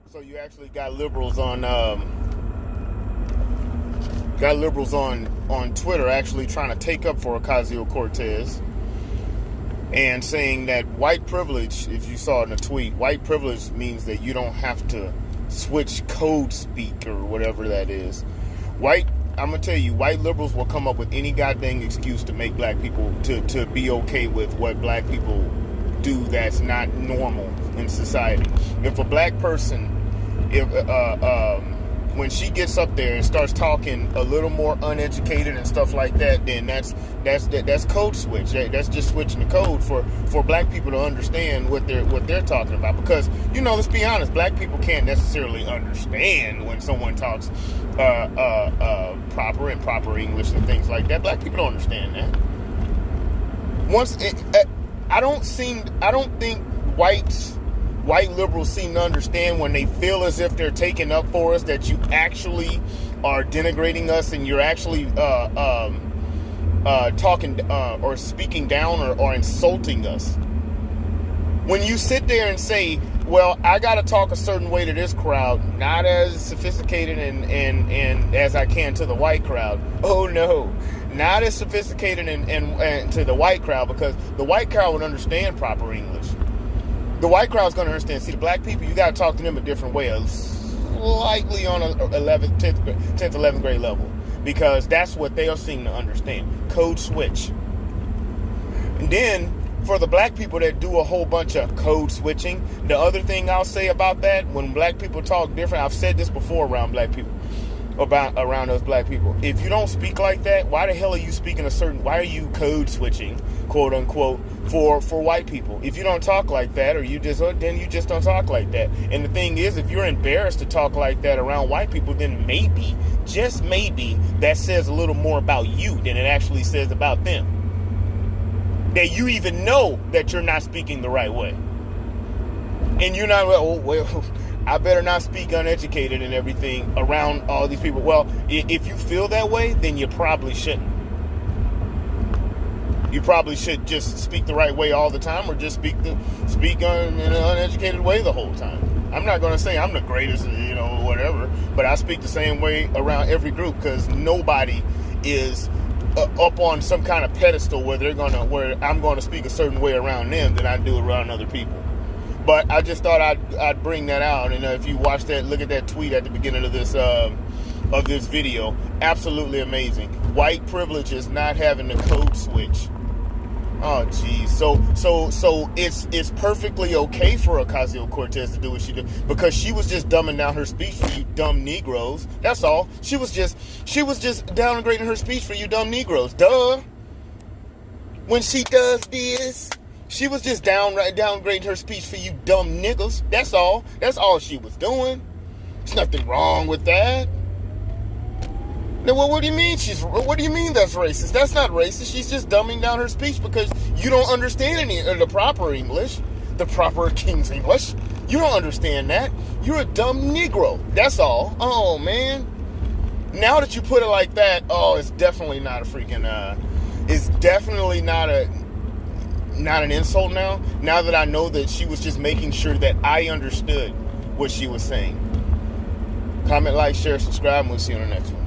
So you actually got liberals on Twitter actually trying to take up for Ocasio-Cortez and saying that white privilege, if you saw it in a tweet, white privilege means that you don't have to switch code speak or whatever that is. I'm gonna tell you, white liberals will come up with any goddamn excuse to make black people to be okay with what black people do that's not normal in society. If a black person, when she gets up there and starts talking a little more uneducated and stuff like that, then that's code switch. That's just switching the code for black people to understand what they're talking about. Because, let's be honest, black people can't necessarily understand when someone talks proper English and things like that. Black people don't understand that. I don't think white liberals seem to understand when they feel as if they're taking up for us, that you actually are denigrating us and you're actually talking or speaking down or insulting us. When you sit there and say, well, I got to talk a certain way to this crowd, not as sophisticated and as I can to the white crowd. Oh no, not as sophisticated and to the white crowd, because the white crowd would understand proper English. The white crowd's going to understand. See, the black people, you got to talk to them a different way, slightly on a 10th, 11th grade level, because that's what they'll seem to understand. Code switch. And then, for the black people that do a whole bunch of code switching, the other thing I'll say about that, when black people talk different, I've said this before around black people, around us black people. If you don't speak like that, why the hell are you speaking why are you code switching, quote unquote, for white people? If you don't talk like that, then you just don't talk like that. And the thing is, if you're embarrassed to talk like that around white people, then maybe, just maybe, that says a little more about you than it actually says about them. That you even know that you're not speaking the right way. And you're not, I better not speak uneducated and everything around all these people. Well, if you feel that way, then you probably shouldn't. You probably should just speak the right way all the time, or just speak in an uneducated way the whole time. I'm not going to say I'm the greatest, whatever, but I speak the same way around every group, because nobody is up on some kind of pedestal where I'm going to speak a certain way around them than I do around other people. But I just thought I'd bring that out. And if you watch that, look at that tweet at the beginning of this video. Absolutely amazing. White privilege is not having the code switch. Oh, geez. So it's perfectly okay for Ocasio-Cortez to do what she did, because she was just dumbing down her speech for you dumb Negroes. That's all. She was just downgrading her speech for you dumb Negroes. Duh. When she does this, she was just downgrading her speech for you dumb niggas. That's all. That's all she was doing. There's nothing wrong with that. Then what do you mean what do you mean that's racist? That's not racist. She's just dumbing down her speech because you don't understand any of the proper English, the proper King's English. You don't understand that. You're a dumb Negro. That's all. Oh, man. Now that you put it like that, it's definitely not a freaking, it's definitely not an insult now. Now that I know that she was just making sure that I understood what she was saying. Comment, like, share, subscribe, and we'll see you on the next one.